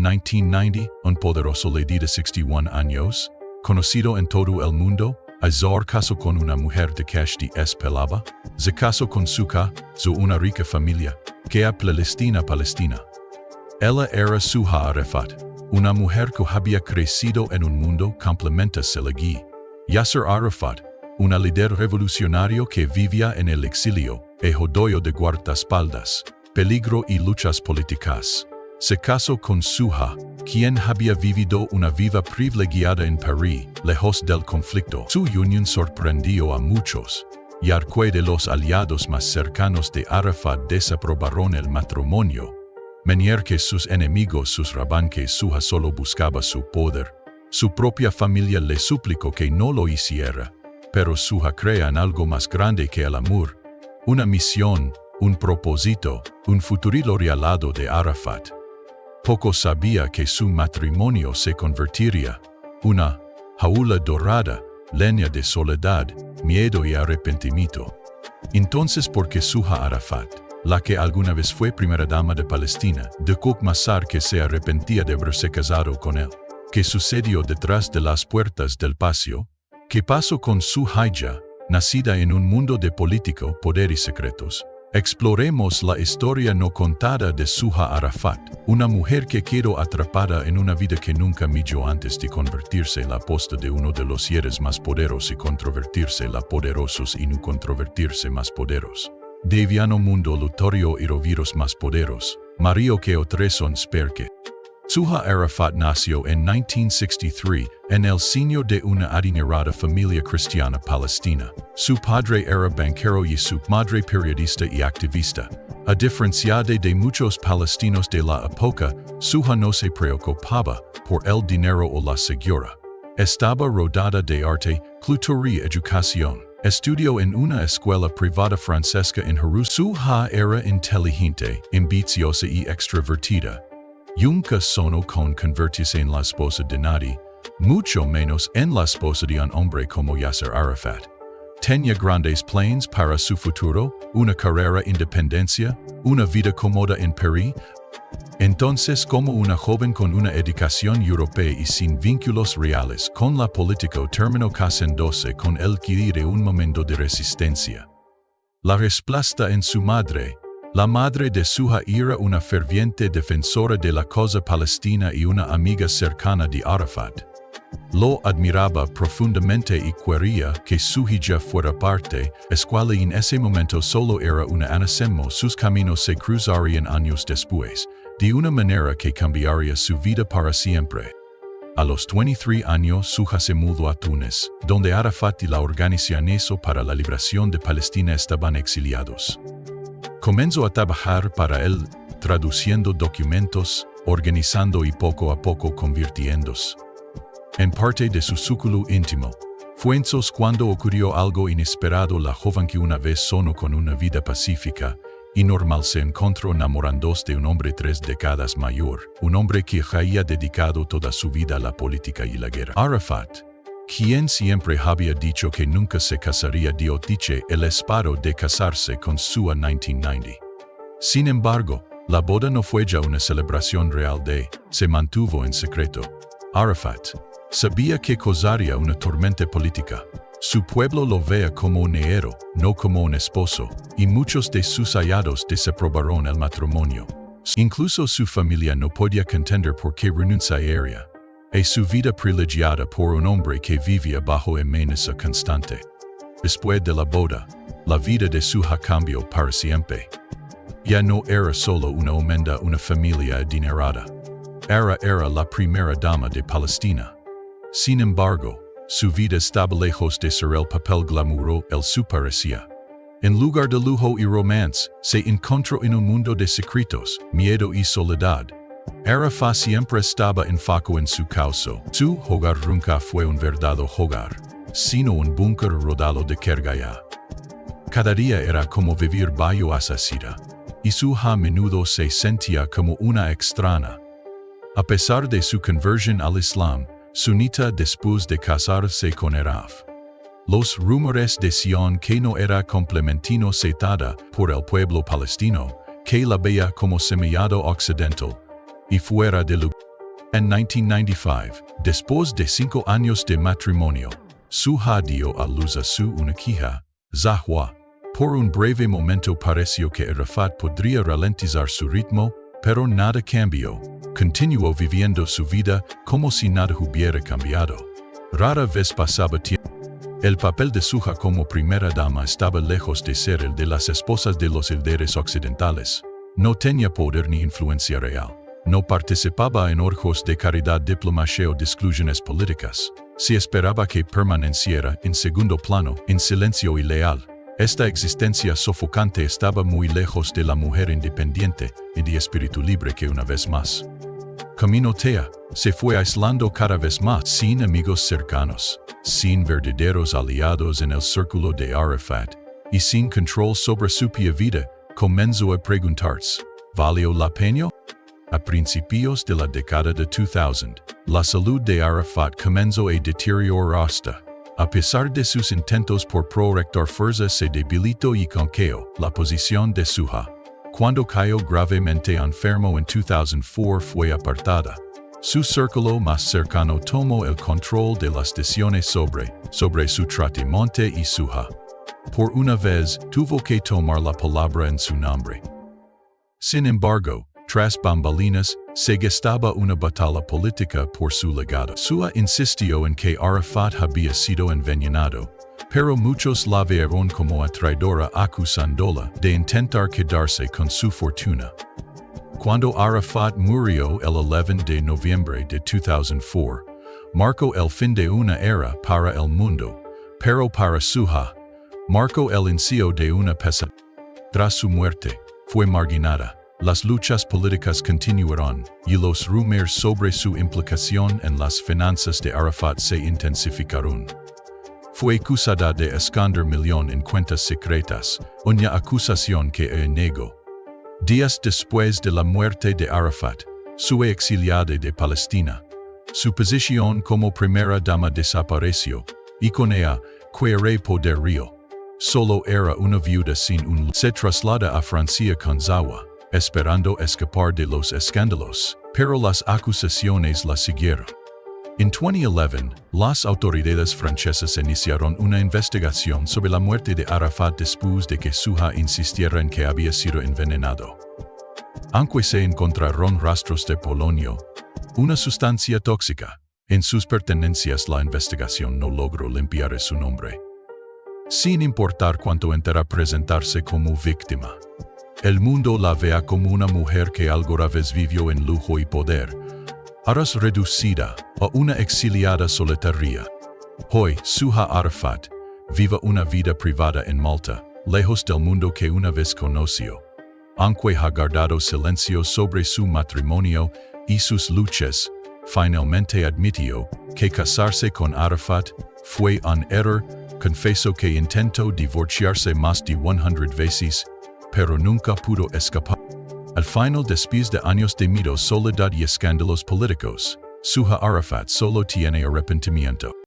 1990, un poderoso lady de 61 años, conocido en todo el mundo, Azor casó con una mujer de Kashti Pelaba, se casó con Suka, una rica familia, que a Palestina. Ella era Suha Arafat, una mujer que había crecido en un mundo completamente selagí. Yasser Arafat, una líder revolucionario que vivía en el exilio, jodido de guardaespaldas, peligro y luchas políticas. Se casó con Suha, quien había vivido una vida privilegiada en París, lejos del conflicto. Su unión sorprendió a muchos, y arque de los aliados más cercanos de Arafat desaprobaron el matrimonio. Manier que sus enemigos susraban que Suha solo buscaba su poder. Su propia familia le suplicó que no lo hiciera, pero Suha crea en algo más grande que el amor, una misión, un propósito, un futuro realado de Arafat. Poco sabía que su matrimonio se convertiría, una jaula dorada, leña de soledad, miedo y arrepentimiento. Entonces, ¿por qué Suha Arafat, la que alguna vez fue primera dama de Palestina, dejó masar que se arrepentía de haberse casado con él? ¿Qué sucedió detrás de las puertas del patio? ¿Qué pasó con su hija, nacida en un mundo de político, poder y secretos? Exploremos la historia no contada de Suha Arafat, una mujer que quedó atrapada en una vida que nunca midió antes de convertirse en la posta de uno de los seres más poderosos y controvertirse en la poderosos y no controvertirse más poderosos. Deviano mundo lutorio y roviros más poderosos, Mario que otreson sperque. Suha Arafat nació en 1963 en el seno de una adinerada familia cristiana palestina. Su padre era banquero y su madre periodista y activista. A diferencia de muchos palestinos de la época, Suha no se preocupaba por el dinero o la segura. Estaba rodada de arte, cultura y educación. Estudió en una escuela privada francesa en Jerusalén. Suha era inteligente, ambiciosa y extrovertida. Nunca sonó con convertirse en la esposa de nadie, mucho menos en la esposa de un hombre como Yasser Arafat. Tenía grandes planes para su futuro, una carrera independencia, una vida cómoda en París. Entonces, como una joven con una educación europea y sin vínculos reales con la política, terminó casándose con el que de un momento de resistencia. La respuesta en su madre. La madre de Suha era una ferviente defensora de la causa palestina y una amiga cercana de Arafat. Lo admiraba profundamente y quería que su hija fuera parte, escuela en ese momento solo era una anasemo. Sus caminos se cruzarían años después, de una manera que cambiaría su vida para siempre. A los 23 años, Suha se mudó a Túnez, donde Arafat y la Organización para la Liberación de Palestina estaban exiliados. Comenzó a trabajar para él, traduciendo documentos, organizando y poco a poco convirtiéndose en parte de su círculo íntimo. Fue entonces cuando ocurrió algo inesperado. La joven que una vez sonó con una vida pacífica y normal se encontró enamorándose de un hombre 3 décadas mayor, un hombre que había dedicado toda su vida a la política y la guerra. Arafat, quien siempre había dicho que nunca se casaría, dio dice el esparo de casarse con Suha en 1990. Sin embargo, la boda no fue ya una celebración real se mantuvo en secreto. Arafat sabía que causaría una tormenta política. Su pueblo lo veía como un heredero, no como un esposo, y muchos de sus aliados desaprobaron el matrimonio. Incluso su familia no podía contender por qué renunciaría a su vida privilegiada por un hombre que vivía bajo amenaza constante. Después de la boda, la vida de Suha cambió para siempre. Ya no era solo una familia adinerada. Era la primera dama de Palestina. Sin embargo, su vida estaba lejos de ser el papel glamuroso el su parecía. En lugar de lujo y romance, se encontró en un mundo de secretos, miedo y soledad. Arafat siempre estaba enfocado en su causa. Su hogar nunca fue un verdadero hogar, sino un búnker rodado de carga. Cada día era como vivir bajo asesina, y Suha a menudo se sentía como una extraña. A pesar de su conversión al Islam, sunita después de casarse con Araf. Los rumores decían que no era completamente aceptada por el pueblo palestino, que la veía como semillado occidental y fuera de lugar. En 1995, después de 5 años de matrimonio, Suha dio a luz a su única hija, Zahwa. Por un breve momento pareció que Arafat podría ralentizar su ritmo, pero nada cambió. Continuó viviendo su vida como si nada hubiera cambiado. Rara vez pasaba tiempo. El papel de Suha como primera dama estaba lejos de ser el de las esposas de los líderes occidentales. No tenía poder ni influencia real. No participaba en orgos de caridad, diplomacia o discusiones políticas. Se esperaba que permaneciera en segundo plano, en silencio y leal. Esta existencia sofocante estaba muy lejos de la mujer independiente y de espíritu libre que una vez más caminotea, se fue aislando cada vez más, sin amigos cercanos, sin verdaderos aliados en el círculo de Arafat, y sin control sobre su propia vida. Comenzó a preguntarse, ¿valió la pena? A principios de la década de 2000, la salud de Arafat comenzó a deteriorarse. A pesar de sus intentos por proyectar fuerza, se debilitó y conquistó la posición de Suha. Cuando cayó gravemente enfermo en 2004 fue apartada. Su círculo más cercano tomó el control de las decisiones sobre su tratamiento y Suha. Por una vez, tuvo que tomar la palabra en su nombre. Sin embargo, tras bambalinas, se gestaba una batalla política por su legado. Suha insistió en que Arafat había sido envenenado, pero muchos la vieron como a traidora, acusándola de intentar quedarse con su fortuna. Cuando Arafat murió el 11 de noviembre de 2004, marcó el fin de una era para el mundo, pero para Suha, marcó el inicio de una pesadilla. Tras su muerte, fue marginada. Las luchas políticas continuaron, y los rumores sobre su implicación en las finanzas de Arafat se intensificaron. Fue acusada de esconder millones en cuentas secretas, una acusación que negó. Días después de la muerte de Arafat, fue exiliada de Palestina. Su posición como primera dama desapareció, y con ella, cualquier poder real. Solo era una viuda sin un... Se traslada a Francia con Zahwa, esperando escapar de los escándalos, pero las acusaciones la siguieron. En 2011, las autoridades francesas iniciaron una investigación sobre la muerte de Arafat después de que Suha insistiera en que había sido envenenado. Aunque se encontraron rastros de polonio, una sustancia tóxica, en sus pertenencias, la investigación no logró limpiar su nombre. Sin importar cuánto intentara presentarse como víctima, el mundo la vea como una mujer que alguna vez vivió en lujo y poder, ahora es reducida a una exiliada solitaria. Hoy, Suha Arafat vive una vida privada en Malta, lejos del mundo que una vez conoció. Aunque ha guardado silencio sobre su matrimonio y sus luchas, finalmente admitió que casarse con Arafat fue un error. Confesó que intentó divorciarse más de 100 veces, pero nunca pudo escapar. Al final, después de años de miedo, soledad y escándalos políticos, Suha Arafat solo tiene arrepentimiento.